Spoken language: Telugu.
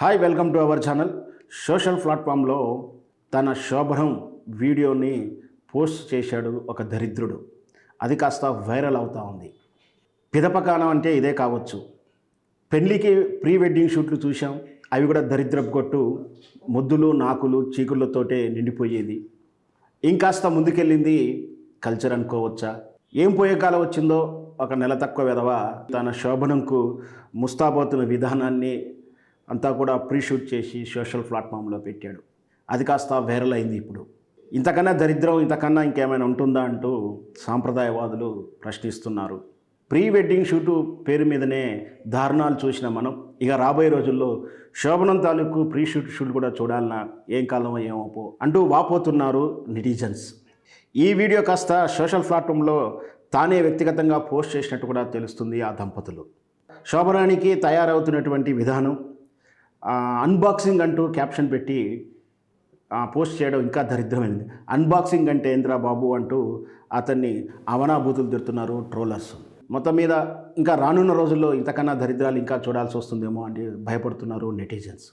Hi welcome to our channel. Social ప్లాట్ఫామ్లో తన శోభనం వీడియోని పోస్ట్ చేశాడు ఒక దరిద్రుడు. అది కాస్త వైరల్ అవుతూ ఉంది. పిదపకాలం అంటే ఇదే కావచ్చు. పెళ్ళికి ప్రీ వెడ్డింగ్ షూట్లు చూసాం. అవి కూడా దరిద్రపు కొట్టు, ముద్దులు నాకులు చీకుళ్ళతోటే నిండిపోయేది. ఇంకాస్త ముందుకెళ్ళింది కల్చర్ అనుకోవచ్చా? ఏం పోయే కాలం వచ్చిందో ఒక నెల తక్కువ వెధవ తన శోభనంకు ముస్తాబోతున్న విధానాన్ని అంతా కూడా ప్రీ షూట్ చేసి సోషల్ ప్లాట్ఫామ్లో పెట్టాడు. అది కాస్త వైరల్ అయింది. ఇప్పుడు ఇంతకన్నా దరిద్రం, ఇంతకన్నా ఇంకేమైనా ఉంటుందా అంటూ సాంప్రదాయవాదులు ప్రశ్నిస్తున్నారు. ప్రీ వెడ్డింగ్ షూటు పేరు మీదనే దారుణాలు చూసిన మనం ఇక రాబోయే రోజుల్లో శోభనం తాలూకు ప్రీ షూట్ కూడా చూడాలన్నా ఏం కాలమో ఏమో అంటూ వాపోతున్నారు నెటిజన్స్. ఈ వీడియో కాస్త సోషల్ ప్లాట్ఫామ్లో తానే వ్యక్తిగతంగా పోస్ట్ చేసినట్టు కూడా తెలుస్తుంది ఆ దంపతులు. శోభనానికి తయారవుతున్నటువంటి విధానం, అన్బాక్సింగ్ అంటూ క్యాప్షన్ పెట్టి పోస్ట్ చేయడం ఇంకా దరిద్రమైంది. అన్బాక్సింగ్ అంటే ఏంద్రా బాబు అంటూ అతన్ని అవనాభూతులు తిడుతున్నారు ట్రోలర్స్. మొత్తం మీద ఇంకా రానున్న రోజుల్లో ఇంతకన్నా దరిద్రాలు ఇంకా చూడాల్సి వస్తుందేమో అని భయపడుతున్నారు నెటిజన్స్.